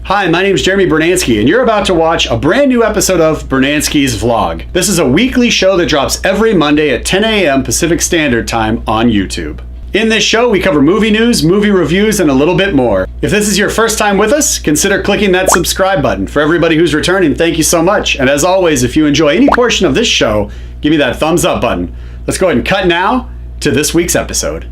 Hi, my name is Jeremy Brunansky, and you're about to watch a brand new episode of Brunansky's Vlog. This is a weekly show that drops every Monday at 10 a.m. Pacific Standard Time on YouTube. In this show, we cover movie news, movie reviews, and a little bit more. If this is your first time with us, consider clicking that subscribe button. For everybody who's returning, thank you so much. And as always, if you enjoy any portion of this show, give me that thumbs up button. Let's go ahead and cut now to this week's episode.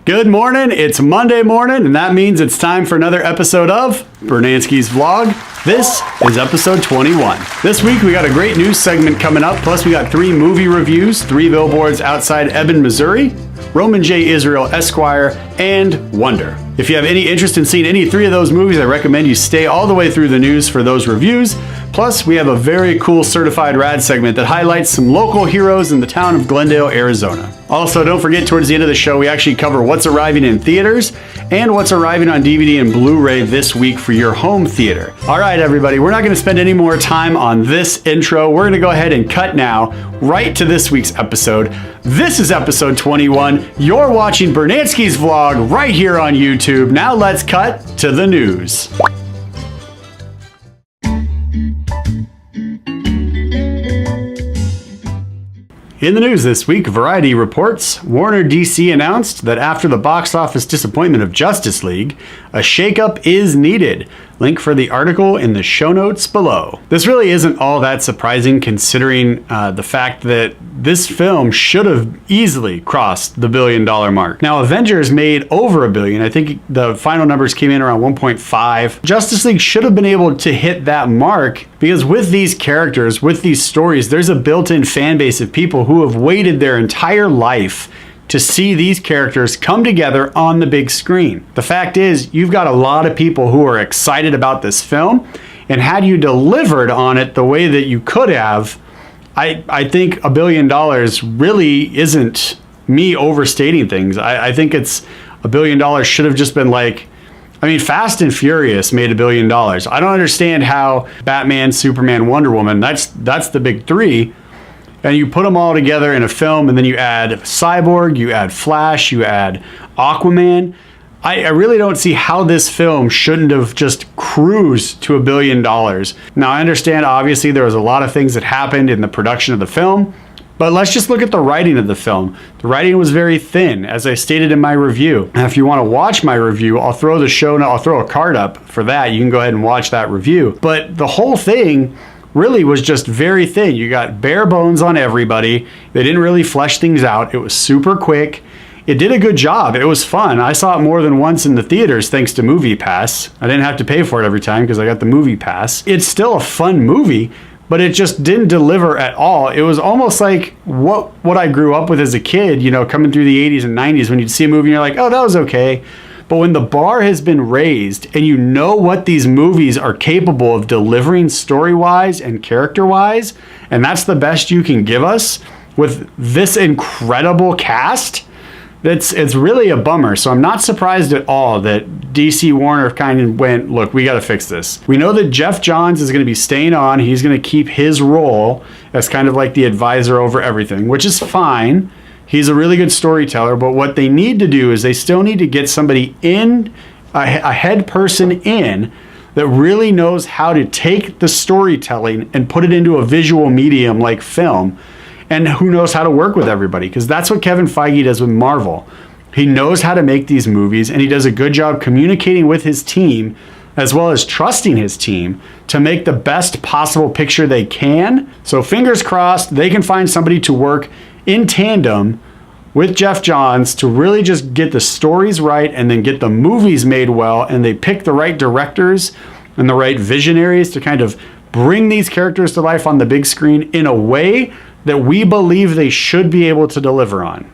Good morning, it's Monday morning, and that means it's time for another episode of Brunansky's Vlog. This is episode 21. This week we got a great news segment coming up, plus we got 3 movie reviews, 3 billboards outside Ebbing, Missouri, Roman J. Israel Esquire, and Wonder. If you have any interest in seeing any 3 of those movies, I recommend you stay all the way through the news for those reviews. Plus, we have a very cool Certified Rad segment that highlights some local heroes in the town of Glendale, Arizona. Also, don't forget, towards the end of the show, we actually cover what's arriving in theaters and what's arriving on DVD and Blu-ray this week for your home theater. All right, everybody, we're not going to spend any more time on this intro. We're going to go ahead and cut now right to this week's episode. This is episode 21. You're watching Brunansky's Vlog right here on YouTube. Now let's cut to the news. In the news this week, Variety reports Warner DC announced that after the box office disappointment of Justice League, a shakeup is needed. Link for the article in the show notes below. This really isn't all that surprising considering the fact that this film should have easily crossed the $1 billion mark. Now, Avengers made over $1 billion. I think the final numbers came in around 1.5. Justice League should have been able to hit that mark because with these characters, with these stories, there's a built-in fan base of people who have waited their entire life to see these characters come together on the big screen. The fact is, you've got a lot of people who are excited about this film, and had you delivered on it the way that you could have, I think $1 billion really isn't me overstating things. I think it's $1 billion should have just been like, I mean, Fast and Furious made $1 billion. I don't understand how Batman, Superman, Wonder Woman, that's the big 3. And you put them all together in a film, and then you add Cyborg, you add Flash, you add Aquaman. I really don't see how this film shouldn't have just cruised to $1 billion. Now, I understand, obviously, there was a lot of things that happened in the production of the film, but let's just look at the writing of the film. The writing was very thin, as I stated in my review. And if you want to watch my review, I'll throw a card up for that. You can go ahead and watch that review. But the whole thing really was just very thin. You got bare bones on everybody. They didn't really flesh things out. It was super quick. It did a good job. It was fun. I saw it more than once in the theaters thanks to Movie Pass. I didn't have to pay for it every time because I got the Movie Pass. It's still a fun movie, but it just didn't deliver at all. It was almost like what I grew up with as a kid, you know, coming through the 80s and 90s when you'd see a movie and you're like, oh, that was okay. But when the bar has been raised and you know what these movies are capable of delivering story-wise and character-wise, and that's the best you can give us with this incredible cast, it's really a bummer. So I'm not surprised at all that DC Warner kind of went, look, we got to fix this. We know that Jeff Johns is going to be staying on. He's going to keep his role as kind of like the advisor over everything, which is fine. He's a really good storyteller, but what they need to do is they still need to get somebody in, a head person in, that really knows how to take the storytelling and put it into a visual medium like film, and who knows how to work with everybody, because that's what Kevin Feige does with Marvel. He knows how to make these movies, and he does a good job communicating with his team, as well as trusting his team to make the best possible picture they can. So fingers crossed, they can find somebody to work in tandem with Jeff Johns to really just get the stories right and then get the movies made well, and they pick the right directors and the right visionaries to kind of bring these characters to life on the big screen in a way that we believe they should be able to deliver on.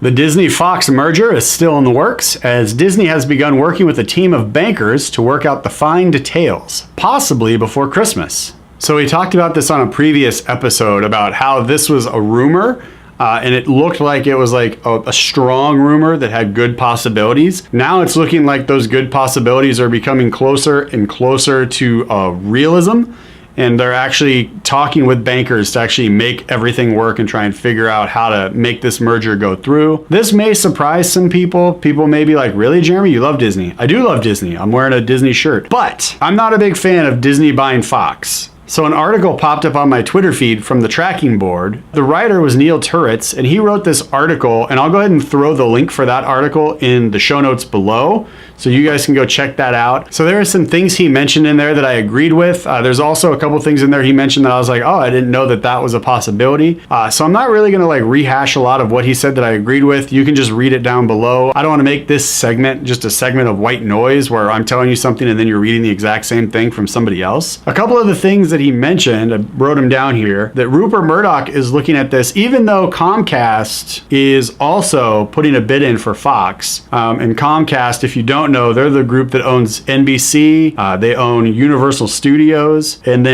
The Disney-Fox merger is still in the works, as Disney has begun working with a team of bankers to work out the fine details, possibly before Christmas. So we talked about this on a previous episode about how this was a rumor, and it looked like it was like a strong rumor that had good possibilities. Now it's looking like those good possibilities are becoming closer and closer to realism, and they're actually talking with bankers to actually make everything work and try and figure out how to make this merger go through. This may surprise some people. People may be like, really, Jeremy, you love Disney? I do love Disney. I'm wearing a Disney shirt, but I'm not a big fan of Disney buying Fox. So an article popped up on my Twitter feed from the tracking board. The writer was Neil Turitz, and he wrote this article, and I'll go ahead and throw the link for that article in the show notes below, so you guys can go check that out. So there are some things he mentioned in there that I agreed with. There's also a couple things in there he mentioned that I was like, oh, I didn't know that that was a possibility. So I'm not really gonna like rehash a lot of what he said that I agreed with. You can just read it down below. I don't wanna make this segment just a segment of white noise where I'm telling you something and then you're reading the exact same thing from somebody else. A couple of the things that he mentioned, I wrote them down here, that Rupert Murdoch is looking at this, even though Comcast is also putting a bid in for Fox. And Comcast, if you don't know, they're the group that owns NBC, they own Universal Studios, and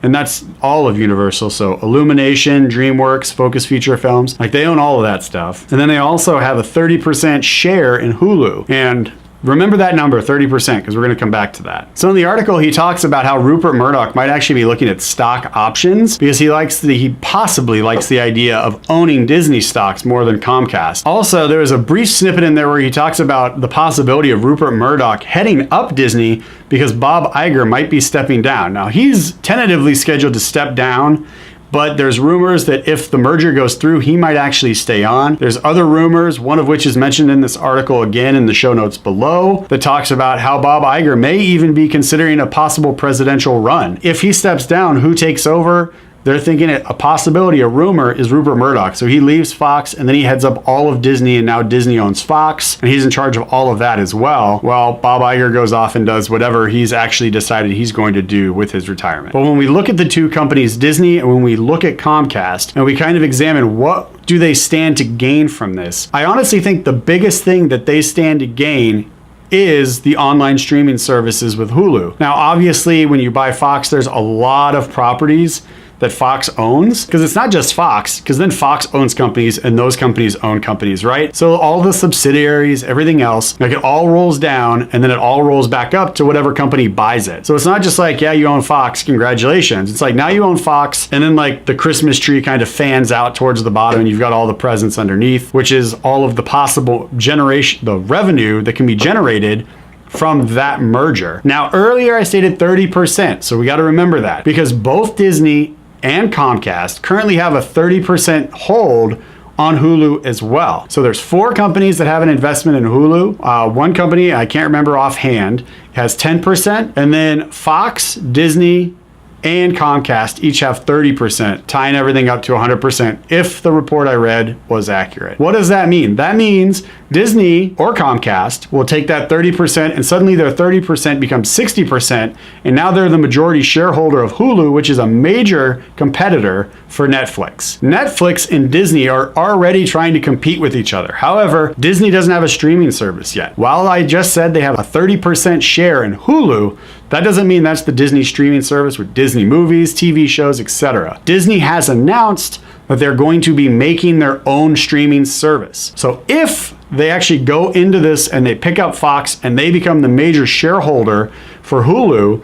that's all of Universal, so Illumination, DreamWorks, Focus Feature Films, like they own all of that stuff. And then they also have a 30% share in Hulu. And remember that number, 30%, because we're going to come back to that. So in the article, he talks about how Rupert Murdoch might actually be looking at stock options because he possibly likes the idea of owning Disney stocks more than Comcast. Also, there is a brief snippet in there where he talks about the possibility of Rupert Murdoch heading up Disney because Bob Iger might be stepping down. Now, he's tentatively scheduled to step down, but there's rumors that if the merger goes through, he might actually stay on. There's other rumors, one of which is mentioned in this article again in the show notes below, that talks about how Bob Iger may even be considering a possible presidential run. If he steps down, who takes over? They're thinking a possibility, a rumor, is Rupert Murdoch. So he leaves Fox and then he heads up all of Disney, and now Disney owns Fox and he's in charge of all of that as well. Well, Bob Iger goes off and does whatever he's actually decided he's going to do with his retirement. But when we look at the two companies, Disney, and when we look at Comcast, and we kind of examine what do they stand to gain from this, I honestly think the biggest thing that they stand to gain is the online streaming services with Hulu. Now, obviously, when you buy Fox, there's a lot of properties that Fox owns, because it's not just Fox, because then Fox owns companies and those companies own companies, right? So all the subsidiaries, everything else, like it all rolls down and then it all rolls back up to whatever company buys it. So it's not just like, yeah, you own Fox, congratulations. It's like now you own Fox, and then like the Christmas tree kind of fans out towards the bottom and you've got all the presents underneath, which is all of the possible the revenue that can be generated from that merger. Now, earlier I stated 30%, so we got to remember that, because both Disney and Comcast currently have a 30% hold on Hulu as well. So there's 4 companies that have an investment in Hulu. One company, I can't remember offhand, has 10%, and then Fox, Disney, and Comcast each have 30%, tying everything up to 100% if the report I read was accurate. What does that mean? That means Disney or Comcast will take that 30% and suddenly their 30% becomes 60%, and now they're the majority shareholder of Hulu, which is a major competitor for Netflix. Netflix and Disney are already trying to compete with each other. However, Disney doesn't have a streaming service yet. While I just said they have a 30% share in Hulu, that doesn't mean that's the Disney streaming service with Disney movies, TV shows, etc. Disney has announced that they're going to be making their own streaming service. So if they actually go into this and they pick up Fox and they become the major shareholder for Hulu,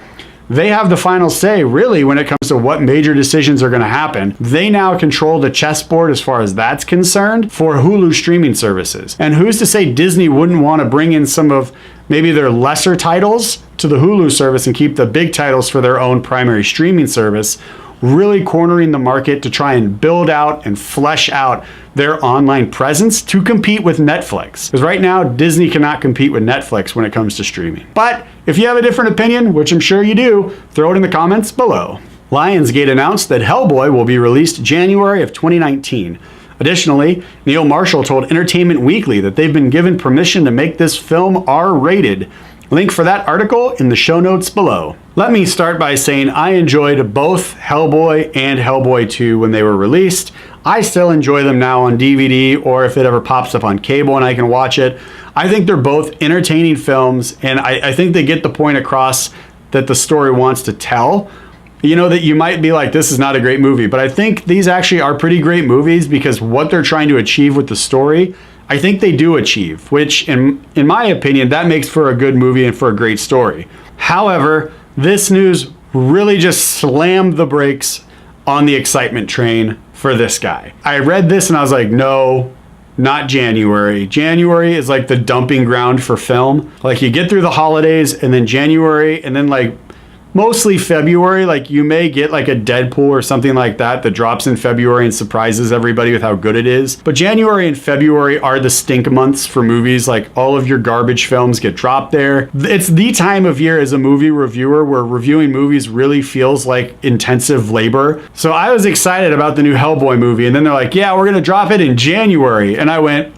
they have the final say, really, when it comes to what major decisions are going to happen. They now control the chessboard as far as that's concerned for Hulu streaming services. And who's to say Disney wouldn't want to bring in some of maybe their lesser titles to the Hulu service and keep the big titles for their own primary streaming service, really cornering the market to try and build out and flesh out their online presence to compete with Netflix. Because right now, Disney cannot compete with Netflix when it comes to streaming. But if you have a different opinion, which I'm sure you do, throw it in the comments below. Lionsgate announced that Hellboy will be released January of 2019. Additionally, Neil Marshall told Entertainment Weekly that they've been given permission to make this film R-rated. Link for that article in the show notes below. Let me start by saying I enjoyed both Hellboy and Hellboy 2 when they were released. I still enjoy them now on DVD, or if it ever pops up on cable and I can watch it. I think they're both entertaining films, and I think they get the point across that the story wants to tell. You know, that you might be like, this is not a great movie, but I think these actually are pretty great movies because what they're trying to achieve with the story, I think they do achieve, which in my opinion, that makes for a good movie and for a great story. However, this news really just slammed the brakes on the excitement train for this guy. I read this and I was like, no, not January. January is like the dumping ground for film. Like you get through the holidays and then January and then like mostly February, like you may get like a Deadpool or something like that that drops in February and surprises everybody with how good it is. But January and February are the stink months for movies. Like all of your garbage films get dropped there. It's the time of year as a movie reviewer where reviewing movies really feels like intensive labor. So I was excited about the new Hellboy movie and then they're like, yeah, we're gonna drop it in January. And I went,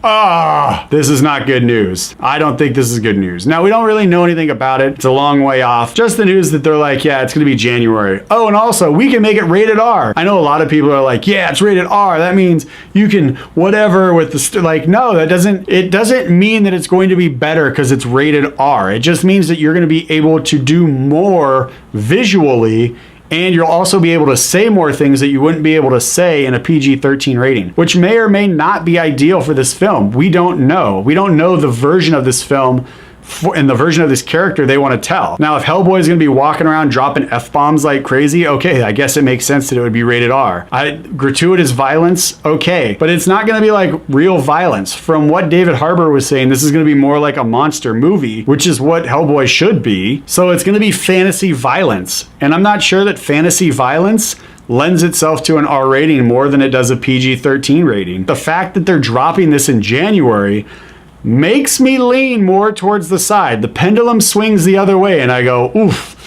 this is not good news. I don't think this is good news. Now we don't really know anything about it. It's a long way off. Just the news that they're like, yeah, it's going to be January. Oh, and also we can make it rated R. I know a lot of people are like, yeah, it's rated R. That means you can whatever with the like, no, it doesn't mean that it's going to be better because it's rated R. It just means that you're going to be able to do more visually and you'll also be able to say more things that you wouldn't be able to say in a PG-13 rating, which may or may not be ideal for this film. We don't know. We don't know the version of this film and the version of this character they want to tell. Now, if Hellboy is going to be walking around dropping F-bombs like crazy, okay, I guess it makes sense that it would be rated R. Gratuitous violence, okay, but it's not going to be like real violence. From what David Harbour was saying, this is going to be more like a monster movie, which is what Hellboy should be. So it's going to be fantasy violence. And I'm not sure that fantasy violence lends itself to an R rating more than it does a PG-13 rating. The fact that they're dropping this in January makes me lean more towards the side. The pendulum swings the other way and I go, oof,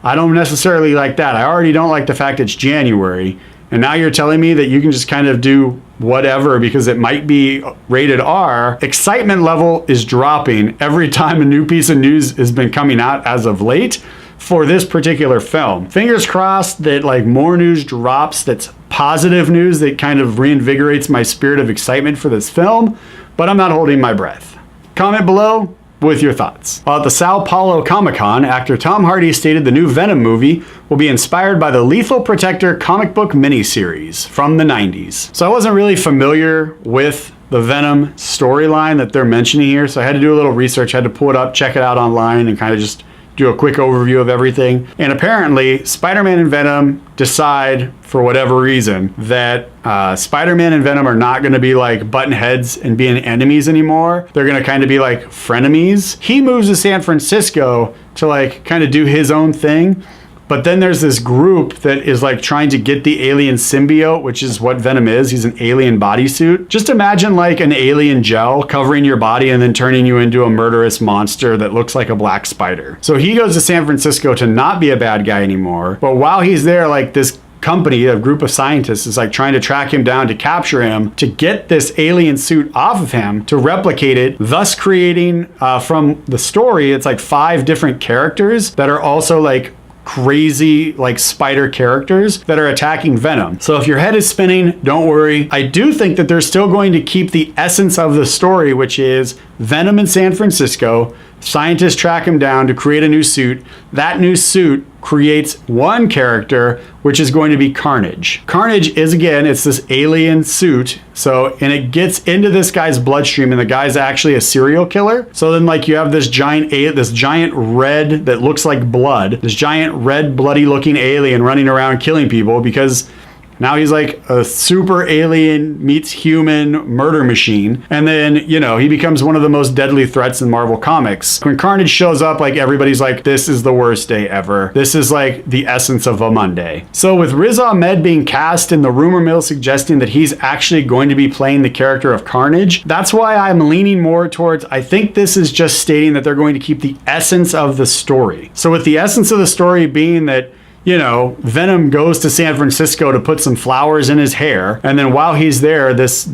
I don't necessarily like that. I already don't like the fact it's January. And now you're telling me that you can just kind of do whatever because it might be rated R. Excitement level is dropping every time a new piece of news has been coming out as of late for this particular film. Fingers crossed that like more news drops that's positive news that kind of reinvigorates my spirit of excitement for this film. But I'm not holding my breath. Comment below with your thoughts. While at the Sao Paulo Comic-Con, actor Tom Hardy stated the new Venom movie will be inspired by the Lethal Protector comic book miniseries from the 90s. So I wasn't really familiar with the Venom storyline that they're mentioning here, so I had to do a little research, had to pull it up, check it out online, and kind of just do a quick overview of everything. And apparently, Spider-Man and Venom decide, for whatever reason, that Spider-Man and Venom are not going to be like button heads and being enemies anymore. They're going to kind of be like frenemies. He moves to San Francisco to like kind of do his own thing. But then there's this group that is like trying to get the alien symbiote, which is what Venom is. He's an alien bodysuit. Just imagine like an alien gel covering your body and then turning you into a murderous monster that looks like a black spider. So he goes to San Francisco to not be a bad guy anymore. But while he's there, like this company, a group of scientists is like trying to track him down to capture him, to get this alien suit off of him, to replicate it, thus creating from the story, it's like 5 different characters that are also like crazy like spider characters that are attacking Venom. So if your head is spinning, don't worry. I do think that they're still going to keep the essence of the story, which is Venom in San Francisco. Scientists track him down to create a new suit. That new suit creates one character, which is going to be Carnage. Carnage is, again, it's this alien suit. So, and it gets into this guy's bloodstream, and the guy's actually a serial killer. So then like you have this giant red that looks like blood, this giant red bloody looking alien running around killing people because now he's like a super alien meets human murder machine. And then, you know, he becomes one of the most deadly threats in Marvel Comics. When Carnage shows up, like everybody's like, this is the worst day ever. This is like the essence of a Monday. So with Riz Ahmed being cast and the rumor mill suggesting that he's actually going to be playing the character of Carnage, that's why I'm leaning more towards, I think this is just stating that they're going to keep the essence of the story. So with the essence of the story being that, you know, Venom goes to San Francisco to put some flowers in his hair. And then while he's there, this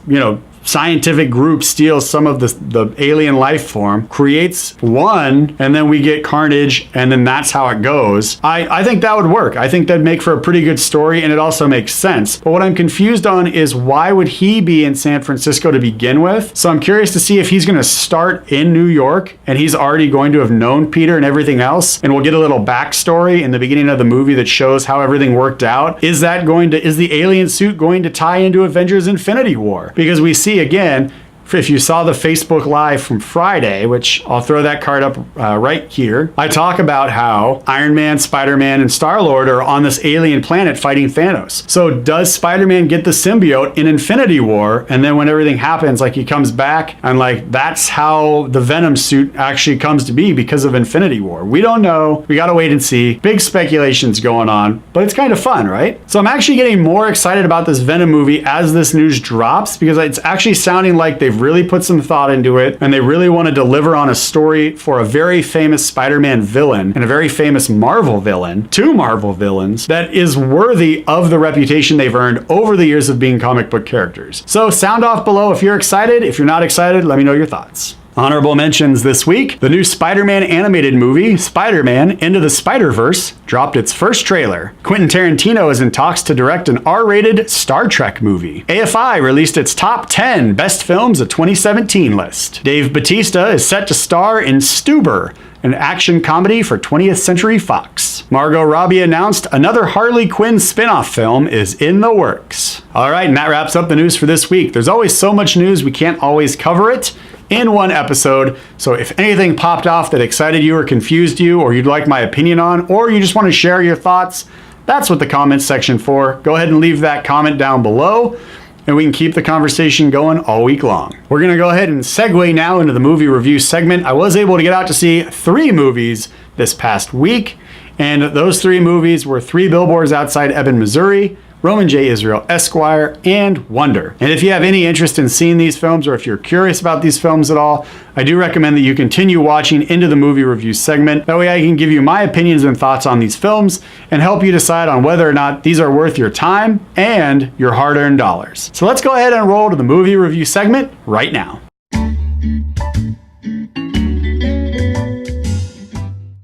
you know, scientific group steals some of the alien life form, creates one, and then we get Carnage, and then that's how it goes. I think that would work. I think that'd make for a pretty good story, and it also makes sense. But what I'm confused on is why would he be in San Francisco to begin with? So I'm curious to see if he's going to start in New York, and he's already going to have known Peter and everything else, and we'll get a little backstory in the beginning of the movie that shows how everything worked out. Is the alien suit going to tie into Avengers Infinity War? Because we see again, if you saw the Facebook Live from Friday, which I'll throw that card up right here, I talk about how Iron Man, Spider-Man, and Star-Lord are on this alien planet fighting Thanos. So does Spider-Man get the symbiote in Infinity War? And then when everything happens, like he comes back and like that's how the Venom suit actually comes to be because of Infinity War. We don't know. We gotta wait and see. Big speculations going on, but it's kind of fun, right? So I'm actually getting more excited about this Venom movie as this news drops because it's actually sounding like they've really put some thought into it and they really want to deliver on a story for a very famous Spider-Man villain and a very famous Marvel villain, two Marvel villains, that is worthy of the reputation they've earned over the years of being comic book characters. So sound off below if you're excited. If you're not excited, let me know your thoughts. Honorable mentions this week, the new Spider-Man animated movie, Spider-Man Into the Spider-Verse, dropped its first trailer. Quentin Tarantino is in talks to direct an R-rated Star Trek movie. AFI released its top 10 best films of 2017 list. Dave Bautista is set to star in Stuber, an action comedy for 20th Century Fox. Margot Robbie announced another Harley Quinn spin-off film is in the works. All right, and that wraps up the news for this week. There's always so much news, we can't always cover it in one episode. So if anything popped off that excited you or confused you, or you'd like my opinion on, or you just want to share your thoughts, that's what the comments section for. Go ahead and leave that comment down below, and we can keep the conversation going all week long. We're gonna go ahead and segue now into the movie review segment. I was able to get out to see 3 movies this past week, and those 3 movies were 3 Billboards Outside Ebbing, Missouri, Roman J. Israel Esquire, and Wonder. And if you have any interest in seeing these films, or if you're curious about these films at all, I do recommend that you continue watching into the movie review segment. That way I can give you my opinions and thoughts on these films and help you decide on whether or not these are worth your time and your hard-earned dollars. So let's go ahead and roll to the movie review segment right now.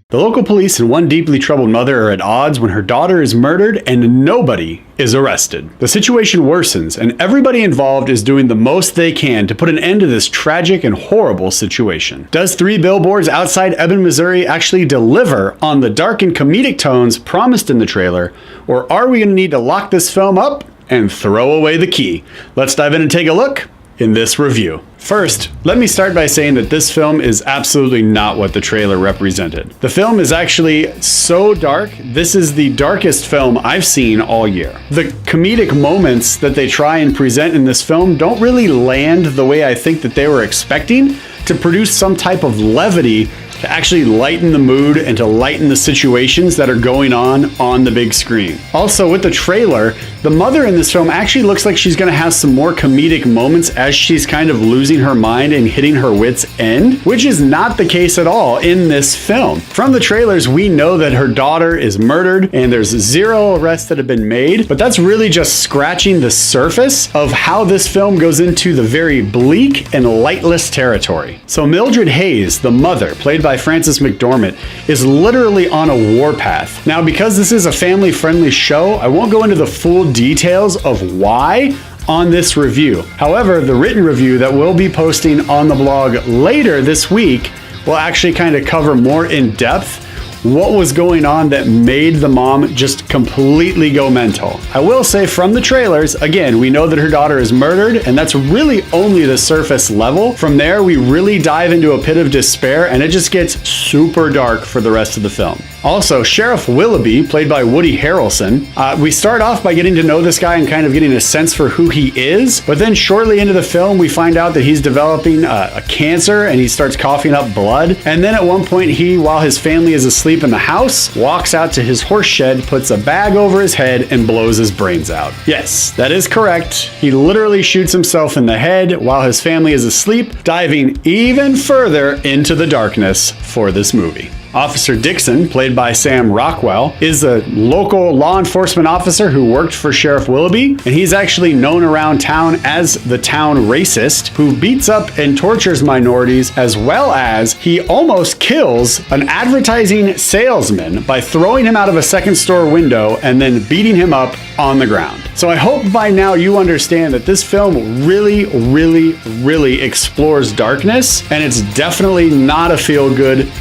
The local police and one deeply troubled mother are at odds when her daughter is murdered and nobody is arrested. The situation worsens and everybody involved is doing the most they can to put an end to this tragic and horrible situation. Does 3 Billboards Outside Ebbing, Missouri actually deliver on the dark and comedic tones promised in the trailer, or are we going to need to lock this film up and throw away the key? Let's dive in and take a look in this review. First, let me start by saying that this film is absolutely not what the trailer represented. The film is actually so dark. This is the darkest film I've seen all year. The comedic moments that they try and present in this film don't really land the way I think that they were expecting to produce some type of levity to actually lighten the mood and to lighten the situations that are going on the big screen. Also, with the trailer, the mother in this film actually looks like she's gonna have some more comedic moments as she's kind of losing her mind and hitting her wit's end, which is not the case at all in this film. From the trailers, we know that her daughter is murdered and there's 0 arrests that have been made, but that's really just scratching the surface of how this film goes into the very bleak and lightless territory. So Mildred Hayes, the mother, played by Frances McDormand, is literally on a warpath. Now, because this is a family-friendly show, I won't go into the full details of why on this review. However, the written review that we'll be posting on the blog later this week will actually kind of cover more in depth what was going on that made the mom just completely go mental. I will say from the trailers, again, we know that her daughter is murdered, and that's really only the surface level. From there, we really dive into a pit of despair, and it just gets super dark for the rest of the film. Also, Sheriff Willoughby, played by Woody Harrelson, we start off by getting to know this guy and kind of getting a sense for who he is, but then shortly into the film, we find out that he's developing a cancer and he starts coughing up blood. And then at one point, he, while his family is asleep in the house, walks out to his horse shed, puts a bag over his head, and blows his brains out. Yes, that is correct. He literally shoots himself in the head while his family is asleep, diving even further into the darkness for this movie. Officer Dixon, played by Sam Rockwell, is a local law enforcement officer who worked for Sheriff Willoughby, and he's actually known around town as the town racist who beats up and tortures minorities, as well as he almost kills an advertising salesman by throwing him out of a second store window and then beating him up on the ground. So I hope by now you understand that this film really explores darkness, and it's definitely not a feel-good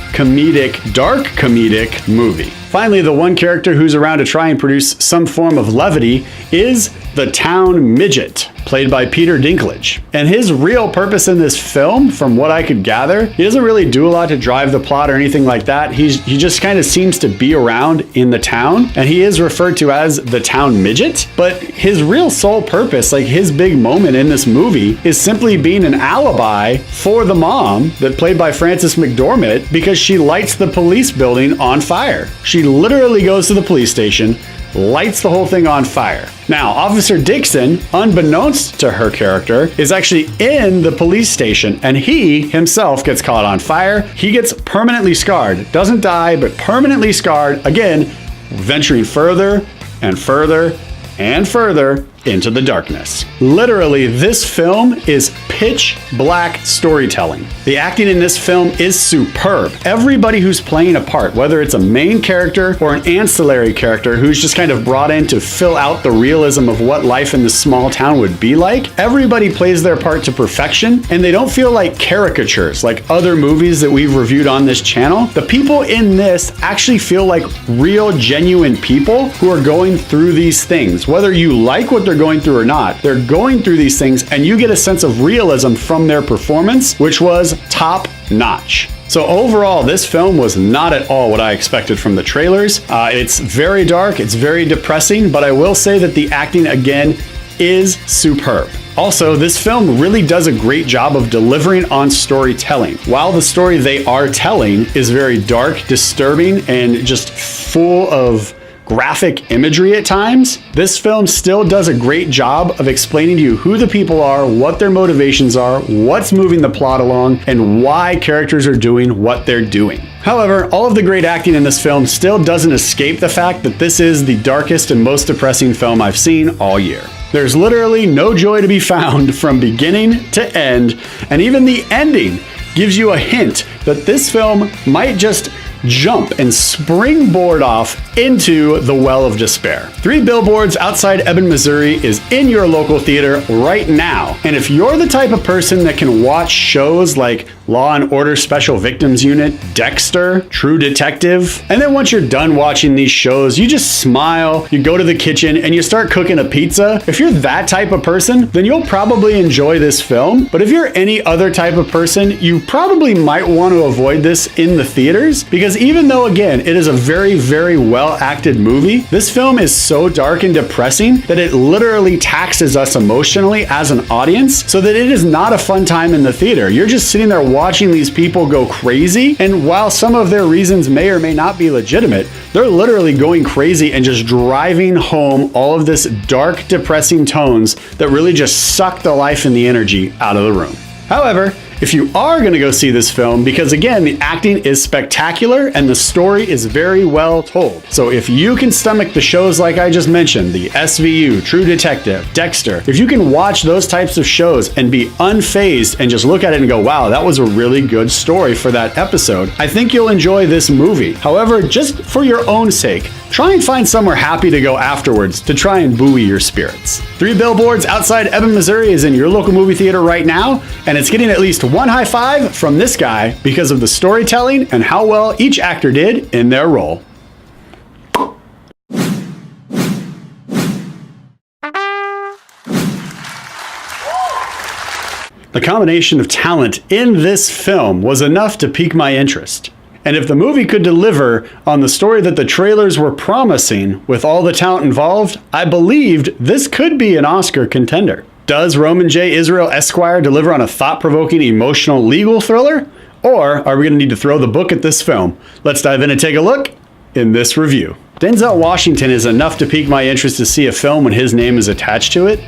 dark comedic movie. Finally, the one character who's around to try and produce some form of levity is the town midget, played by Peter Dinklage. And his real purpose in this film, from what I could gather, he doesn't really do a lot to drive the plot or anything like that. He just kind of seems to be around in the town, and he is referred to as the town midget. But his real sole purpose, like his big moment in this movie, is simply being an alibi for the mom, that played by Frances McDormand, because she lights the police building on fire. She literally goes to the police station, lights the whole thing on fire. Now, Officer Dixon, unbeknownst to her character, is actually in the police station, and he himself gets caught on fire. He gets permanently scarred. Doesn't die, but permanently scarred, again, venturing further and further and further into the darkness. Literally, this film is pitch black storytelling. The acting in this film is superb. Everybody who's playing a part, whether it's a main character or an ancillary character who's just kind of brought in to fill out the realism of what life in this small town would be like, everybody plays their part to perfection, and they don't feel like caricatures like other movies that we've reviewed on this channel. The people in this actually feel like real, genuine people who are going through these things. Whether you like what they're going through or not, they're going through these things, and you get a sense of realism from their performance, which was top notch. So overall, this film was not at all what I expected from the trailers. It's very dark, it's very depressing, but I will say that the acting, again, is superb. Also, this film really does a great job of delivering on storytelling. While the story they are telling is very dark, disturbing, and just full of graphic imagery at times, this film still does a great job of explaining to you who the people are, what their motivations are, what's moving the plot along, and why characters are doing what they're doing. However, all of the great acting in this film still doesn't escape the fact that this is the darkest and most depressing film I've seen all year. There's literally no joy to be found from beginning to end, and even the ending gives you a hint that this film might just jump and springboard off into the well of despair. 3 Billboards Outside Ebbing, Missouri is in your local theater right now. And if you're the type of person that can watch shows like Law and Order Special Victims Unit, Dexter, True Detective, and then once you're done watching these shows, you just smile, you go to the kitchen, and you start cooking a pizza, if you're that type of person, then you'll probably enjoy this film. But if you're any other type of person, you probably might want to avoid this in the theaters, because even though, again, it is a very, very well acted movie, this film is so dark and depressing that it literally taxes us emotionally as an audience, so that it is not a fun time in the theater. You're just sitting there watching these people go crazy, and while some of their reasons may or may not be legitimate, they're literally going crazy and just driving home all of this dark, depressing tones that really just suck the life and the energy out of the room. However, if you are going to go see this film, because again, the acting is spectacular and the story is very well told. So if you can stomach the shows like I just mentioned, the SVU, True Detective, Dexter, if you can watch those types of shows and be unfazed and just look at it and go, wow, that was a really good story for that episode, I think you'll enjoy this movie. However, just for your own sake, try and find somewhere happy to go afterwards to try and buoy your spirits. 3 Billboards Outside Ebbing, Missouri is in your local movie theater right now, and it's getting at least one high five from this guy because of the storytelling and how well each actor did in their role. The combination of talent in this film was enough to pique my interest. And if the movie could deliver on the story that the trailers were promising with all the talent involved, I believed this could be an Oscar contender. Does Roman J. Israel Esquire deliver on a thought-provoking, emotional, legal thriller? Or are we going to need to throw the book at this film? Let's dive in and take a look in this review. Denzel Washington is enough to pique my interest to see a film when his name is attached to it.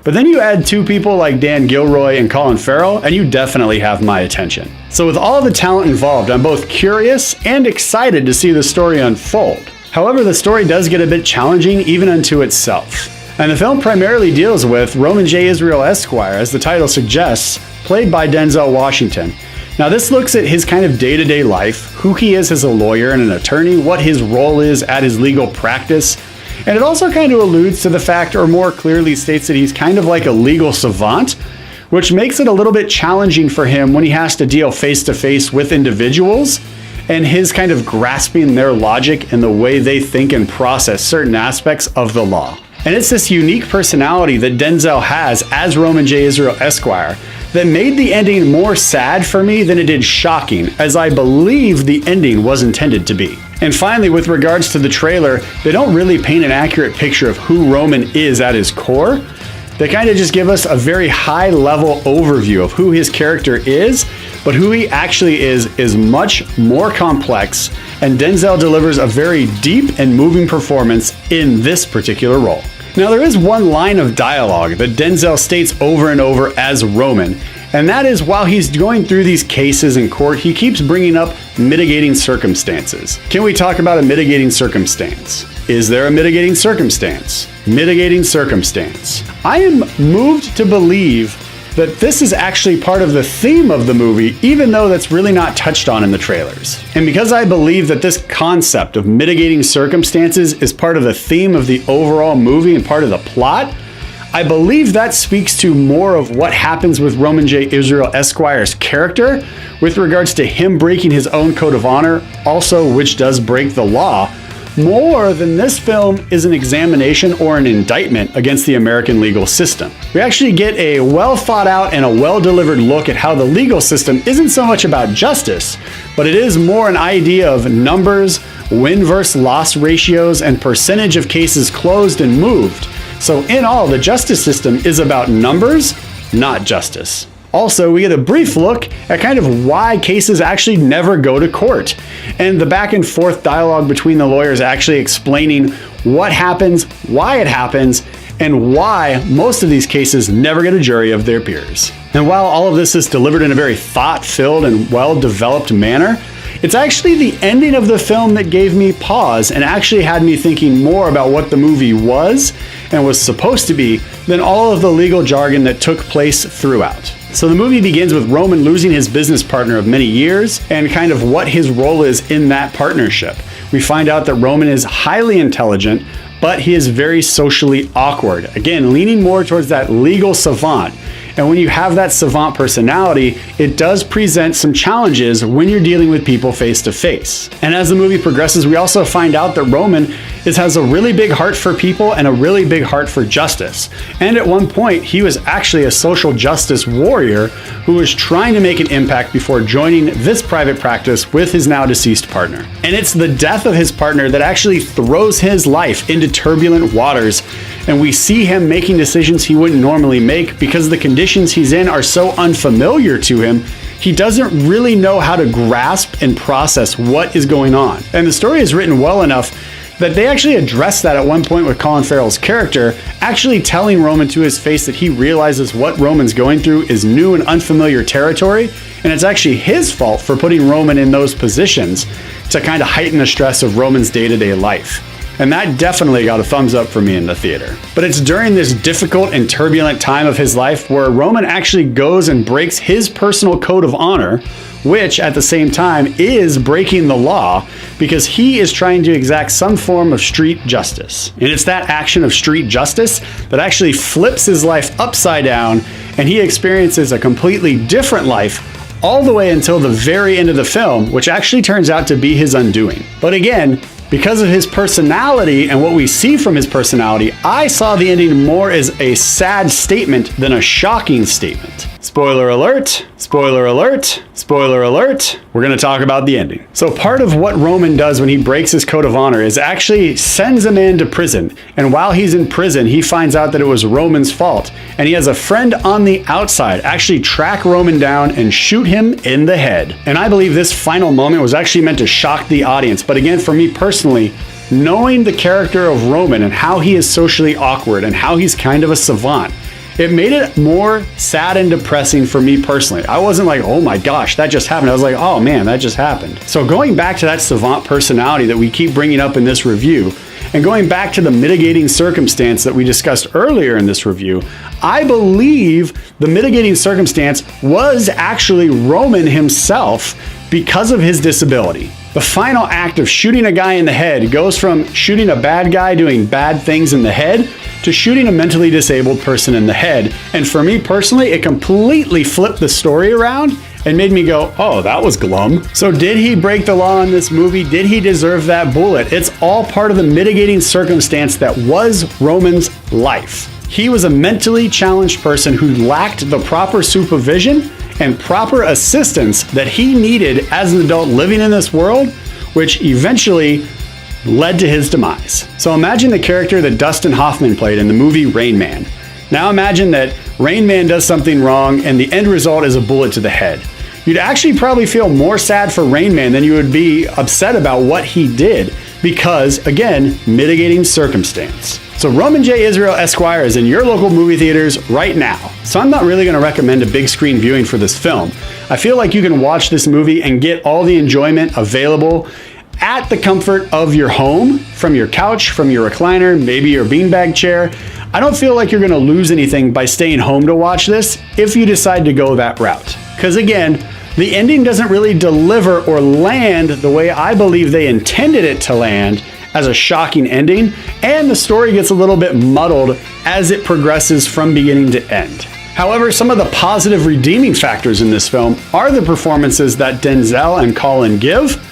But then you add 2 people like Dan Gilroy and Colin Farrell, and you definitely have my attention. So with all the talent involved, I'm both curious and excited to see the story unfold. However, the story does get a bit challenging even unto itself. And the film primarily deals with Roman J. Israel Esquire, as the title suggests, played by Denzel Washington. Now this looks at his kind of day-to-day life, who he is as a lawyer and an attorney, what his role is at his legal practice, and it also kind of alludes to the fact, or more clearly states that he's kind of like a legal savant, which makes it a little bit challenging for him when he has to deal face-to-face with individuals, and his kind of grasping their logic and the way they think and process certain aspects of the law. And it's this unique personality that Denzel has as Roman J. Israel Esquire that made the ending more sad for me than it did shocking, as I believe the ending was intended to be. And finally, with regards to the trailer, they don't really paint an accurate picture of who Roman is at his core. They kind of just give us a very high level overview of who his character is, but who he actually is much more complex, and Denzel delivers a very deep and moving performance in this particular role. Now, there is one line of dialogue that Denzel states over and over as Roman, and that is while he's going through these cases in court, he keeps bringing up mitigating circumstances. Can we talk about a mitigating circumstance? Is there a mitigating circumstance? Mitigating circumstance. I am moved to believe that this is actually part of the theme of the movie, even though that's really not touched on in the trailers. And because I believe that this concept of mitigating circumstances is part of the theme of the overall movie and part of the plot, I believe that speaks to more of what happens with Roman J. Israel Esquire's character with regards to him breaking his own code of honor, also which does break the law, more than this film is an examination or an indictment against the American legal system. We actually get a well thought out and a well delivered look at how the legal system isn't so much about justice, but it is more an idea of numbers, win versus loss ratios, and percentage of cases closed and moved. So in all, the justice system is about numbers, not justice. Also, we get a brief look at kind of why cases actually never go to court, and the back and forth dialogue between the lawyers actually explaining what happens, why it happens, and why most of these cases never get a jury of their peers. And while all of this is delivered in a very thought-filled and well-developed manner, it's actually the ending of the film that gave me pause and actually had me thinking more about what the movie was and was supposed to be than all of the legal jargon that took place throughout. So the movie begins with Roman losing his business partner of many years and kind of what his role is in that partnership. We find out that Roman is highly intelligent, but he is very socially awkward. Again, leaning more towards that legal savant. And when you have that savant personality, it does present some challenges when you're dealing with people face to face. And as the movie progresses, we also find out that Roman has a really big heart for people and a really big heart for justice. And at one point, he was actually a social justice warrior who was trying to make an impact before joining this private practice with his now deceased partner. And it's the death of his partner that actually throws his life into turbulent waters, and we see him making decisions he wouldn't normally make because the conditions he's in are so unfamiliar to him. He doesn't really know how to grasp and process what is going on. And the story is written well enough that they actually address that at one point with Colin Farrell's character, actually telling Roman to his face that he realizes what Roman's going through is new and unfamiliar territory, and it's actually his fault for putting Roman in those positions to kind of heighten the stress of Roman's day-to-day life. And that definitely got a thumbs up for me in the theater. But it's during this difficult and turbulent time of his life where Roman actually goes and breaks his personal code of honor, which at the same time is breaking the law because he is trying to exact some form of street justice. And it's that action of street justice that actually flips his life upside down, and he experiences a completely different life all the way until the very end of the film, which actually turns out to be his undoing. But again, because of his personality and what we see from his personality, I saw the ending more as a sad statement than a shocking statement. Spoiler alert, spoiler alert, spoiler alert, we're gonna talk about the ending. So part of what Roman does when he breaks his code of honor is actually sends a man to prison. And while he's in prison, he finds out that it was Roman's fault. And he has a friend on the outside actually track Roman down and shoot him in the head. And I believe this final moment was actually meant to shock the audience. But again, for me personally, knowing the character of Roman and how he is socially awkward and how he's kind of a savant, it made it more sad and depressing for me personally. I wasn't like, oh my gosh, that just happened. I was like, oh man, that just happened. So going back to that savant personality that we keep bringing up in this review, and going back to the mitigating circumstance that we discussed earlier in this review, I believe the mitigating circumstance was actually Roman himself because of his disability. The final act of shooting a guy in the head goes from shooting a bad guy doing bad things in the head to shooting a mentally disabled person in the head. And for me personally, it completely flipped the story around and made me go, oh, that was glum. So did he break the law in this movie? Did he deserve that bullet? It's all part of the mitigating circumstance that was Roman's life. He was a mentally challenged person who lacked the proper supervision and proper assistance that he needed as an adult living in this world, which eventually led to his demise. So imagine the character that Dustin Hoffman played in the movie Rain Man. Now imagine that Rain Man does something wrong and the end result is a bullet to the head. You'd actually probably feel more sad for Rain Man than you would be upset about what he did because, again, mitigating circumstance. So Roman J. Israel Esquire is in your local movie theaters right now. So I'm not really going to recommend a big screen viewing for this film. I feel like you can watch this movie and get all the enjoyment available at the comfort of your home, from your couch, from your recliner, maybe your beanbag chair. I don't feel like you're going to lose anything by staying home to watch this if you decide to go that route. Because again, the ending doesn't really deliver or land the way I believe they intended it to land as a shocking ending, and the story gets a little bit muddled as it progresses from beginning to end. However, some of the positive redeeming factors in this film are the performances that Denzel and Colin give.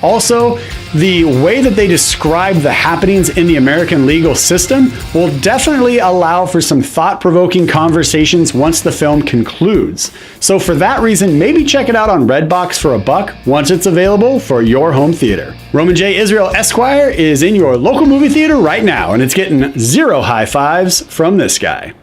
Also, the way that they describe the happenings in the American legal system will definitely allow for some thought-provoking conversations once the film concludes. So for that reason, maybe check it out on Redbox for $1 once it's available for your home theater. Roman J. Israel Esquire is in your local movie theater right now, and it's getting 0 high fives from this guy.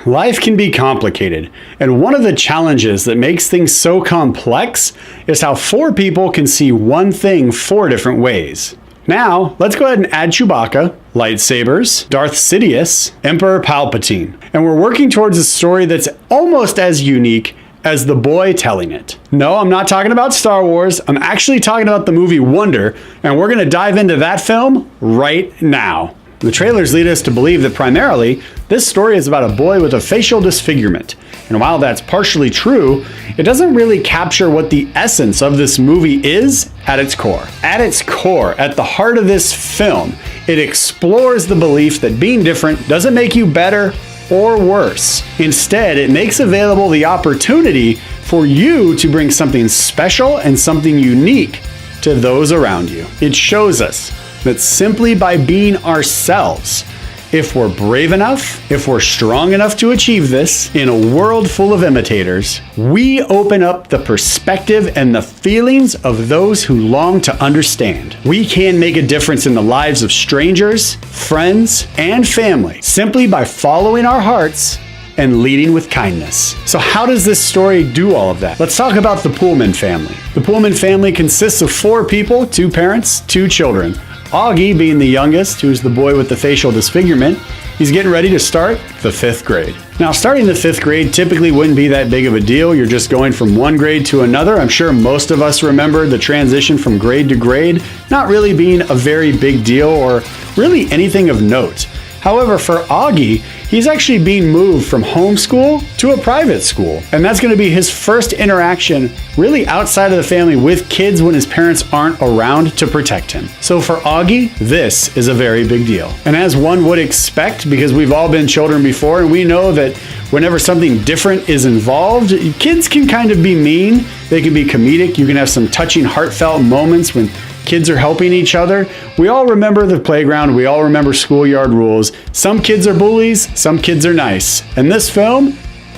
Life can be complicated, and one of the challenges that makes things so complex is how 4 people can see one thing 4 different ways. Now, let's go ahead and add Chewbacca, lightsabers, Darth Sidious, Emperor Palpatine, and we're working towards a story that's almost as unique as the boy telling it. No, I'm not talking about Star Wars, I'm actually talking about the movie Wonder, and we're going to dive into that film right now. The trailers lead us to believe that primarily, this story is about a boy with a facial disfigurement. And while that's partially true, it doesn't really capture what the essence of this movie is at its core. At its core, at the heart of this film, it explores the belief that being different doesn't make you better or worse. Instead, it makes available the opportunity for you to bring something special and something unique to those around you. It shows us that simply by being ourselves, if we're brave enough, if we're strong enough to achieve this in a world full of imitators, we open up the perspective and the feelings of those who long to understand. We can make a difference in the lives of strangers, friends, and family simply by following our hearts and leading with kindness. So how does this story do all of that? Let's talk about the Pullman family. The Pullman family consists of 4 people, 2 parents, 2 children. Augie being the youngest, who's the boy with the facial disfigurement, he's getting ready to start the 5th grade. Now, starting the 5th grade typically wouldn't be that big of a deal. You're just going from one grade to another. I'm sure most of us remember the transition from grade to grade not really being a very big deal or really anything of note. However, for Augie, he's actually being moved from homeschool to a private school. And that's going to be his first interaction really outside of the family with kids when his parents aren't around to protect him. So for Augie, this is a very big deal. And as one would expect, because we've all been children before, and we know that whenever something different is involved, kids can kind of be mean. They can be comedic. You can have some touching, heartfelt moments when kids are helping each other. We all remember the playground. We all remember schoolyard rules. Some kids are bullies, some kids are nice. And this film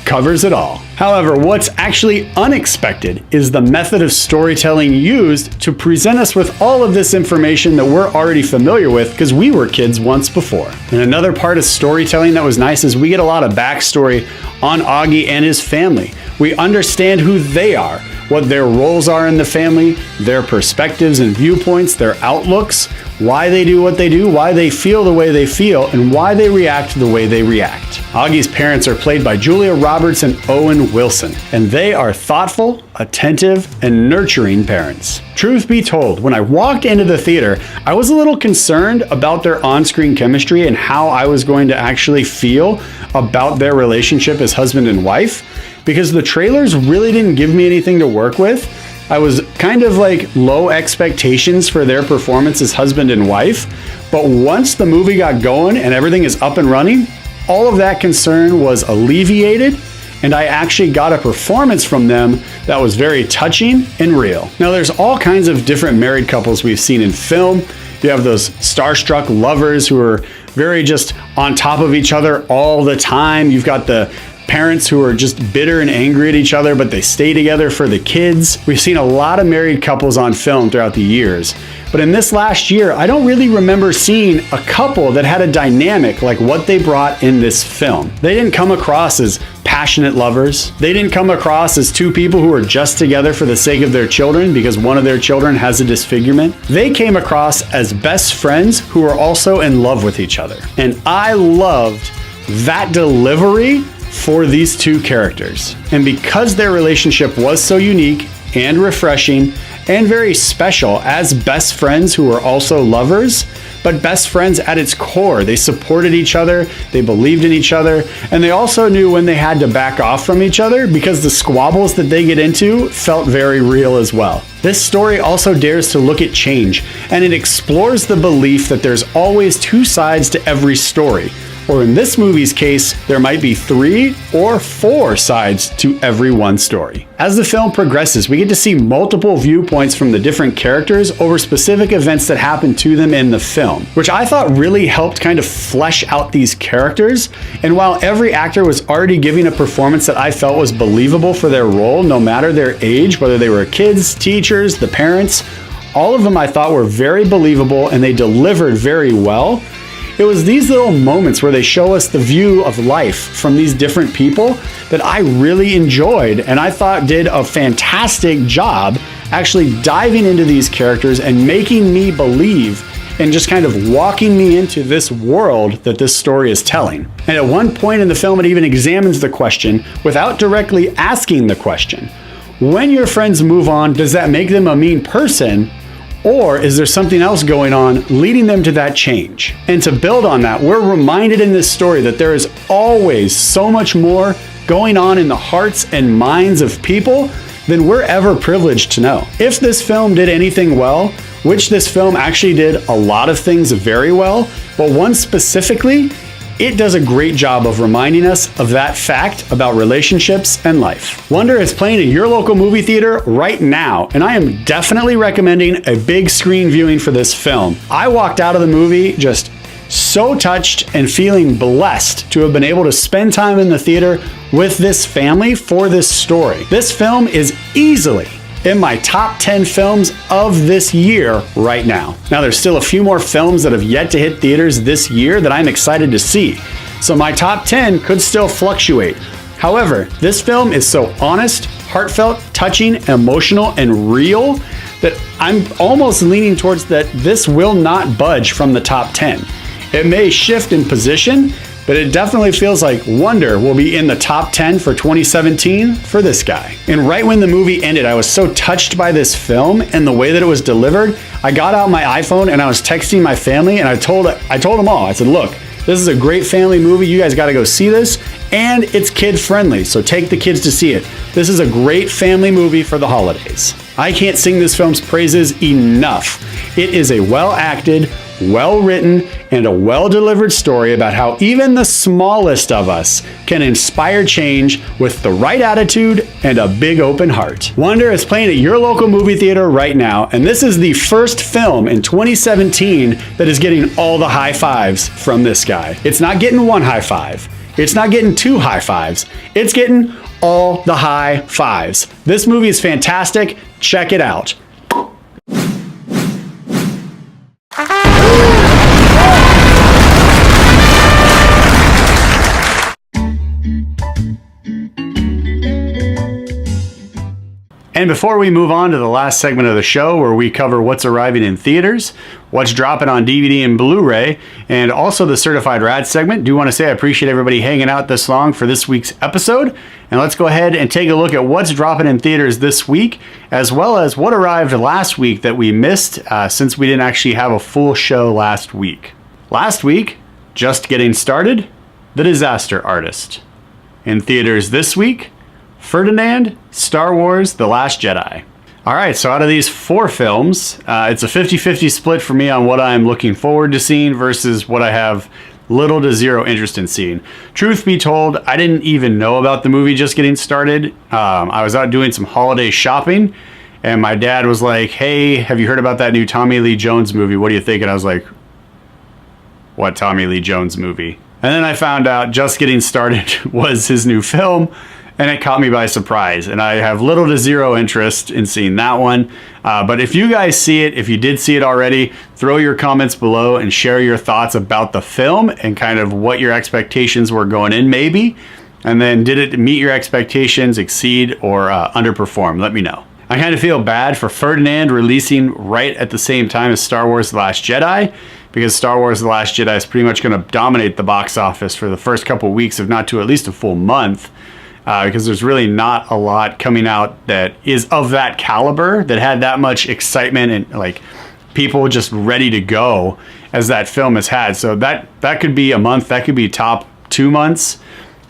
covers it all. However, what's actually unexpected is the method of storytelling used to present us with all of this information that we're already familiar with because we were kids once before. And another part of storytelling that was nice is we get a lot of backstory on Augie and his family. We understand who they are, what their roles are in the family, their perspectives and viewpoints, their outlooks, why they do what they do, why they feel the way they feel, and why they react the way they react. Augie's parents are played by Julia Roberts and Owen Wilson, and they are thoughtful, attentive, and nurturing parents. Truth be told, when I walked into the theater, I was a little concerned about their on-screen chemistry and how I was going to actually feel about their relationship as husband and wife, because the trailers really didn't give me anything to work with. I was kind of like low expectations for their performance as husband and wife. But once the movie got going and everything is up and running, all of that concern was alleviated, and I actually got a performance from them that was very touching and real. Now, there's all kinds of different married couples we've seen in film. You have those starstruck lovers who are very just on top of each other all the time. You've got the parents who are just bitter and angry at each other, but they stay together for the kids. We've seen a lot of married couples on film throughout the years. But in this last year, I don't really remember seeing a couple that had a dynamic like what they brought in this film. They didn't come across as passionate lovers. They didn't come across as two people who are just together for the sake of their children because one of their children has a disfigurement. They came across as best friends who are also in love with each other. And I loved that delivery for these two characters. And because their relationship was so unique and refreshing and very special as best friends who were also lovers, but best friends at its core. They supported each other, they believed in each other, and they also knew when they had to back off from each other because the squabbles that they get into felt very real as well. This story also dares to look at change, and it explores the belief that there's always two sides to every story. Or in this movie's case, there might be 3 or 4 sides to every one story. As the film progresses, we get to see multiple viewpoints from the different characters over specific events that happen to them in the film, which I thought really helped kind of flesh out these characters. And while every actor was already giving a performance that I felt was believable for their role, no matter their age, whether they were kids, teachers, the parents, all of them I thought were very believable and they delivered very well. It was these little moments where they show us the view of life from these different people that I really enjoyed and I thought did a fantastic job actually diving into these characters and making me believe and just kind of walking me into this world that this story is telling. And at one point in the film, it even examines the question without directly asking the question. When your friends move on, does that make them a mean person? Or is there something else going on leading them to that change? And to build on that, we're reminded in this story that there is always so much more going on in the hearts and minds of people than we're ever privileged to know. If this film did anything well, which this film actually did a lot of things very well, but one specifically, it does a great job of reminding us of that fact about relationships and life. Wonder is playing at your local movie theater right now, and I am definitely recommending a big screen viewing for this film. I walked out of the movie just so touched and feeling blessed to have been able to spend time in the theater with this family for this story. This film is easily in my top 10 films of this year right now. Now, there's still a few more films that have yet to hit theaters this year that I'm excited to see, so my top 10 could still fluctuate. However, this film is so honest, heartfelt, touching, emotional, and real that I'm almost leaning towards that this will not budge from the top 10. It may shift in position, but it definitely feels like Wonder will be in the top 10 for 2017 for this guy. And right when the movie ended, I was so touched by this film and the way that it was delivered. I got out my iPhone and I was texting my family and I told them all, I said, look, this is a great family movie. You guys got to go see this. And it's kid friendly, so take the kids to see it. This is a great family movie for the holidays. I can't sing this film's praises enough. It is a well-acted, well-written, and a well-delivered story about how even the smallest of us can inspire change with the right attitude and a big open heart. Wonder is playing at your local movie theater right now, and this is the first film in 2017 that is getting all the high fives from this guy. It's not getting one high five. It's not getting 2 high fives. It's getting all the high fives. This movie is fantastic. Check it out. And before we move on to the last segment of the show where we cover what's arriving in theaters, what's dropping on DVD and Blu-ray, and also the Certified Rad segment, do want to say I appreciate everybody hanging out this long for this week's episode. And let's go ahead and take a look at what's dropping in theaters this week, as well as what arrived last week that we missed since we didn't actually have a full show last week. Last week, just getting started, The Disaster Artist. In theaters this week, Ferdinand, Star Wars: The Last Jedi. All right, so out of these 4 films, it's a 50-50 split for me on what I'm looking forward to seeing versus what I have little to zero interest in seeing. Truth be told, I didn't even know about the movie just getting started. I was out doing some holiday shopping, and my dad was like, hey, have you heard about that new Tommy Lee Jones movie? What do you think? And I was like, what Tommy Lee Jones movie? And then I found out Just Getting Started was his new film, and it caught me by surprise. And I have little to zero interest in seeing that one. But if you guys see it, if you did see it already, throw your comments below and share your thoughts about the film and kind of what your expectations were going in maybe. And then did it meet your expectations, exceed, or underperform? Let me know. I kind of feel bad for Ferdinand releasing right at the same time as Star Wars The Last Jedi, because Star Wars The Last Jedi is pretty much going to dominate the box office for the first couple weeks, if not to at least a full month. Because there's really not a lot coming out that is of that caliber, that had that much excitement and like people just ready to go as that film has had. So that could be a month, that could be top 2 months.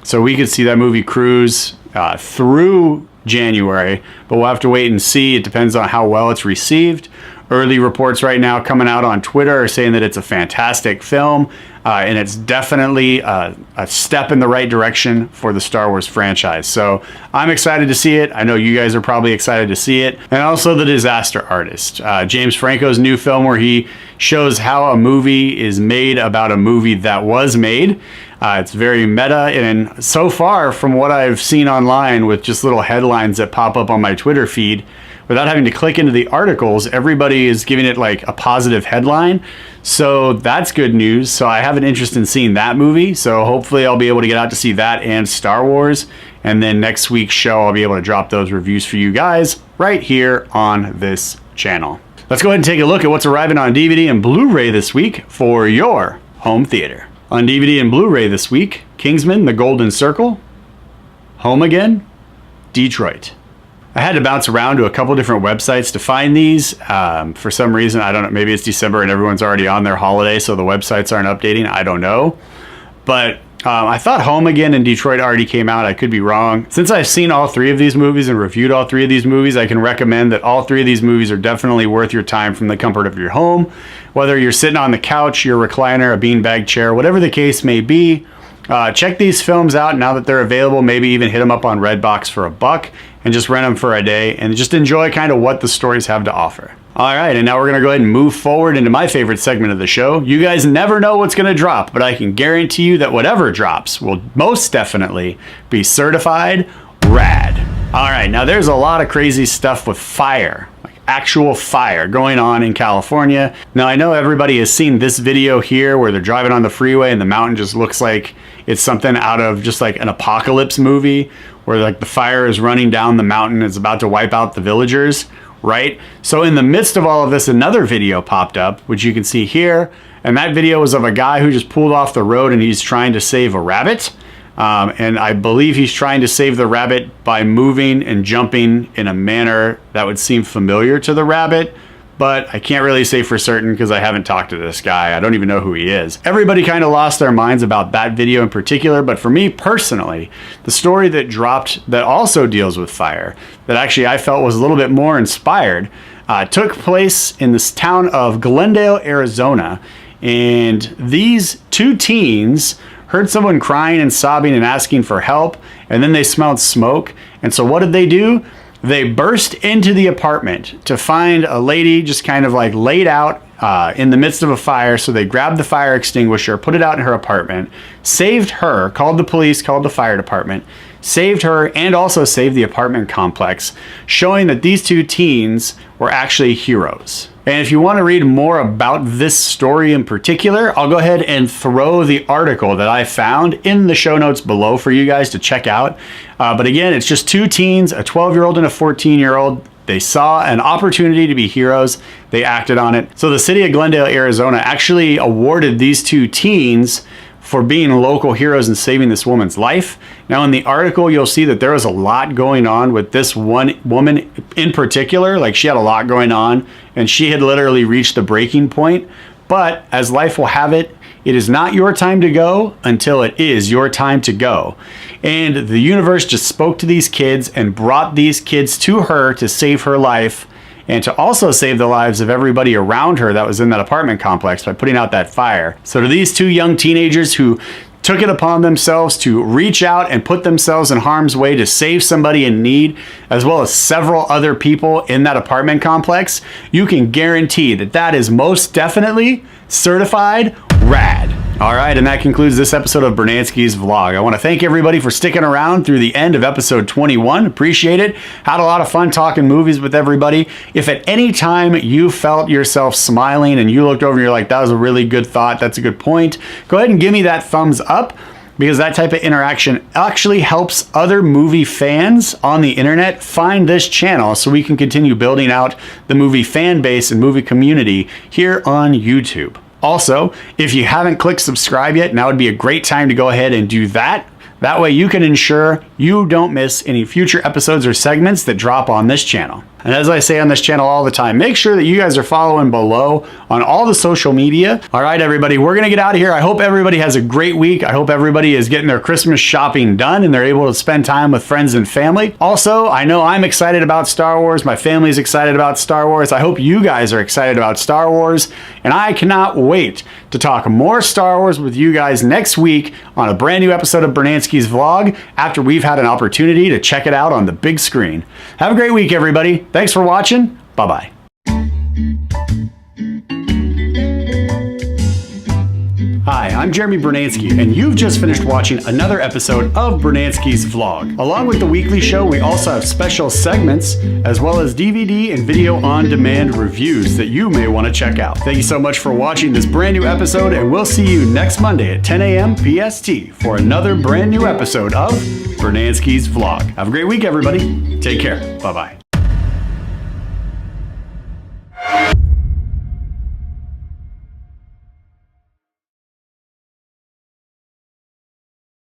So we could see that movie cruise through January, but we'll have to wait and see. It depends on how well it's received. Early reports right now coming out on Twitter are saying that it's a fantastic film, and it's definitely a step in the right direction for the Star Wars franchise. So I'm excited to see it. I know you guys are probably excited to see it. And also The Disaster Artist, James Franco's new film where he shows how a movie is made about a movie that was made. It's very meta, and so far from what I've seen online with just little headlines that pop up on my Twitter feed, without having to click into the articles, everybody is giving it like a positive headline. So that's good news. So I have an interest in seeing that movie. So hopefully I'll be able to get out to see that and Star Wars. And then next week's show, I'll be able to drop those reviews for you guys right here on this channel. Let's go ahead and take a look at what's arriving on DVD and Blu-ray this week for your home theater. On DVD and Blu-ray this week, Kingsman, The Golden Circle, Home Again, Detroit. I had to bounce around to a couple different websites to find these. For some reason, I don't know, maybe it's December and everyone's already on their holiday, so the websites aren't updating. I don't know. But I thought Home Again and Detroit already came out. I could be wrong. Since I've seen all 3 of these movies and reviewed all 3 of these movies, I can recommend that all 3 of these movies are definitely worth your time from the comfort of your home. Whether you're sitting on the couch, your recliner, a beanbag chair, whatever the case may be, check these films out now that they're available. Maybe even hit them up on Redbox for $1 and just rent them for a day and just enjoy kind of what the stories have to offer. All right, and now we're gonna go ahead and move forward into my favorite segment of the show. You guys never know what's gonna drop, but I can guarantee you that whatever drops will most definitely be certified rad. All right, now there's a lot of crazy stuff with fire, like actual fire going on in California. Now I know everybody has seen this video here where they're driving on the freeway and the mountain just looks like it's something out of just like an apocalypse movie where like the fire is running down the mountain, it's about to wipe out the villagers, right? So in the midst of all of this, another video popped up, which you can see here. And that video was of a guy who just pulled off the road and he's trying to save a rabbit. And I believe he's trying to save the rabbit by moving and jumping in a manner that would seem familiar to the rabbit. But I can't really say for certain because I haven't talked to this guy. I don't even know who he is. Everybody kind of lost their minds about that video in particular, but for me personally, the story that dropped that also deals with fire, that actually I felt was a little bit more inspired, took place in this town of Glendale, Arizona. And these 2 teens heard someone crying and sobbing and asking for help, and then they smelled smoke. And so what did they do? They burst into the apartment to find a lady just kind of like laid out in the midst of a fire. So they grabbed the fire extinguisher, put it out in her apartment, saved her, called the police, called the fire department, saved her, and also saved the apartment complex, showing that these 2 teens were actually heroes. And if you want to read more about this story in particular, I'll go ahead and throw the article that I found in the show notes below for you guys to check out. But again, it's just 2 teens, a 12-year-old and a 14-year-old. They saw an opportunity to be heroes. They acted on it. So the city of Glendale, Arizona actually awarded these 2 teens for being local heroes and saving this woman's life. Now in the article, you'll see that there was a lot going on with this one woman in particular. Like she had a lot going on and she had literally reached the breaking point. But as life will have it, it is not your time to go until it is your time to go. And the universe just spoke to these kids and brought these kids to her to save her life and to also save the lives of everybody around her that was in that apartment complex by putting out that fire. So to these two young teenagers who took it upon themselves to reach out and put themselves in harm's way to save somebody in need, as well as several other people in that apartment complex, you can guarantee that that is most definitely certified rad. All right, and that concludes this episode of Brunansky's vlog. I want to thank everybody for sticking around through the end of episode 21. Appreciate it. Had a lot of fun talking movies with everybody. If at any time you felt yourself smiling and you looked over and you're like, that was a really good thought, that's a good point, go ahead and give me that thumbs up, because that type of interaction actually helps other movie fans on the internet find this channel so we can continue building out the movie fan base and movie community here on YouTube. Also, if you haven't clicked subscribe yet, now would be a great time to go ahead and do that. That way you can ensure you don't miss any future episodes or segments that drop on this channel. And as I say on this channel all the time, make sure that you guys are following below on all the social media. All right, everybody, we're going to get out of here. I hope everybody has a great week. I hope everybody is getting their Christmas shopping done and they're able to spend time with friends and family. Also, I know I'm excited about Star Wars. My family's excited about Star Wars. I hope you guys are excited about Star Wars. And I cannot wait to talk more Star Wars with you guys next week on a brand new episode of Brunansky's vlog after we've had an opportunity to check it out on the big screen. Have a great week, everybody. Thanks for watching. Bye-bye. Hi, I'm Jeremy Brunansky, and you've just finished watching another episode of Brunansky's vlog. Along with the weekly show, we also have special segments, as well as DVD and video on-demand reviews that you may want to check out. Thank you so much for watching this brand new episode, and we'll see you next Monday at 10 a.m. PST for another brand new episode of Brunansky's vlog. Have a great week, everybody. Take care. Bye-bye.